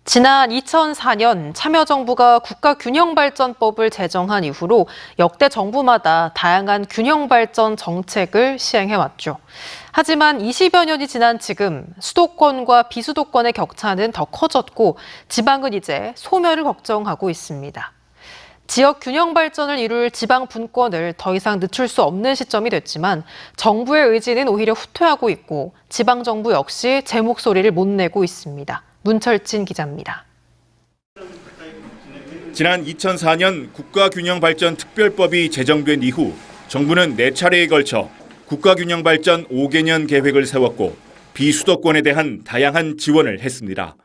지난 2004년 참여정부가 국가균형발전법을 제정한 이후로 역대 정부마다 다양한 균형발전 정책을 시행해왔죠. 하지만 20여 년이 지난 지금 수도권과 비수도권의 격차는 더 커졌고 지방은 이제 소멸을 걱정하고 있습니다. 지역 균형 발전을 이룰 지방 분권을 더 이상 늦출 수 없는 시점이 됐지만 정부의 의지는 오히려 후퇴하고 있고 지방 정부 역시 제 목소리를 못 내고 있습니다. 문철진 기자입니다. 지난 2004년 국가균형발전특별법이 제정된 이후 정부는 4차례에 걸쳐 국가균형발전 5개년 계획을 세웠고 비수도권에 대한 다양한 지원을 했습니다.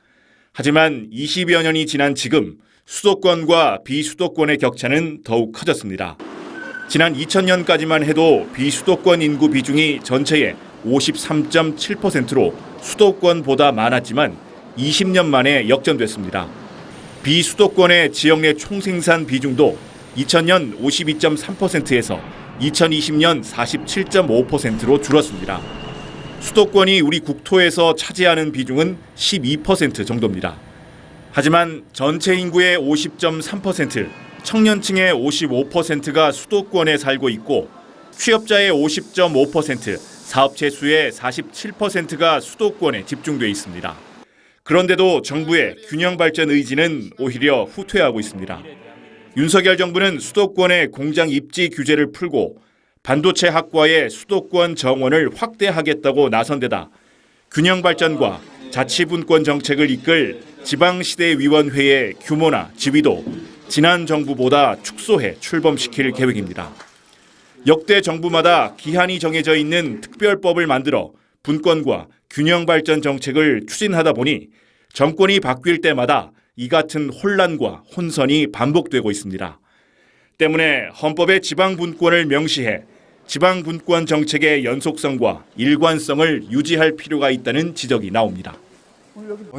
하지만 20여 년이 지난 지금 수도권과 비수도권의 격차는 더욱 커졌습니다. 지난 2000년까지만 해도 비수도권 인구 비중이 전체의 53.7%로 수도권보다 많았지만 20년 만에 역전됐습니다. 비수도권의 지역 내 총생산 비중도 2000년 52.3%에서 2020년 47.5%로 줄었습니다. 수도권이 우리 국토에서 차지하는 비중은 12% 정도입니다. 하지만 전체 인구의 50.3%, 청년층의 55%가 수도권에 살고 있고 취업자의 50.5%, 사업체 수의 47%가 수도권에 집중돼 있습니다. 그런데도 정부의 균형 발전 의지는 오히려 후퇴하고 있습니다. 윤석열 정부는 수도권의 공장 입지 규제를 풀고 반도체 학과의 수도권 정원을 확대하겠다고 나선 데다 균형 발전과 자치분권 정책을 이끌 지방시대위원회의 규모나 지위도 지난 정부보다 축소해 출범시킬 계획입니다. 역대 정부마다 기한이 정해져 있는 특별법을 만들어 분권과 균형 발전 정책을 추진하다 보니 정권이 바뀔 때마다 이 같은 혼란과 혼선이 반복되고 있습니다. 때문에 헌법에 지방 분권을 명시해 지방 분권 정책의 연속성과 일관성을 유지할 필요가 있다는 지적이 나옵니다.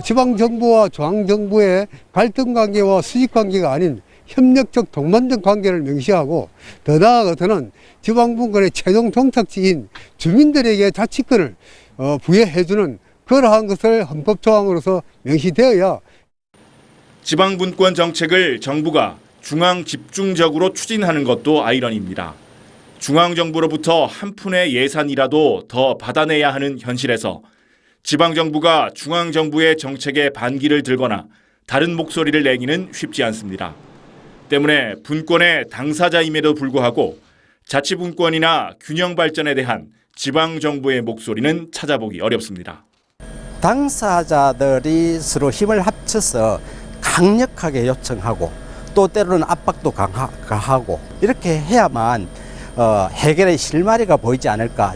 지방정부와 중앙정부의 갈등 관계와 수직 관계가 아닌 협력적 동반적 관계를 명시하고 더 나아가서는 지방분권의 최종 종착지인 주민들에게 자치권을 부여해주는 그러한 것을 헌법 조항으로서 명시되어야 지방분권 정책을 정부가 중앙 집중적으로 추진하는 것도 아이러니입니다. 중앙정부로부터 한 푼의 예산이라도 더 받아내야 하는 현실에서 지방정부가 중앙정부의 정책에 반기를 들거나 다른 목소리를 내기는 쉽지 않습니다. 때문에 분권의 당사자임에도 불구하고 자치분권이나 균형발전에 대한 지방정부의 목소리는 찾아보기 어렵습니다. 당사자들이 서로 힘을 합쳐서 강력하게 요청하고 또 때로는 압박도 가하고 이렇게 해야만 해결의 실마리가 보이지 않을까.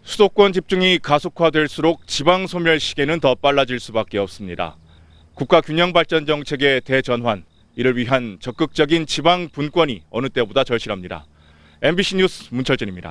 수도권 집중이 가속화될수록 지방 소멸 시계는 더 빨라질 수밖에 없습니다. 국가균형발전 정책의 대전환, 이를 위한 적극적인 지방 분권이 어느 때보다 절실합니다. MBC 뉴스 문철진입니다.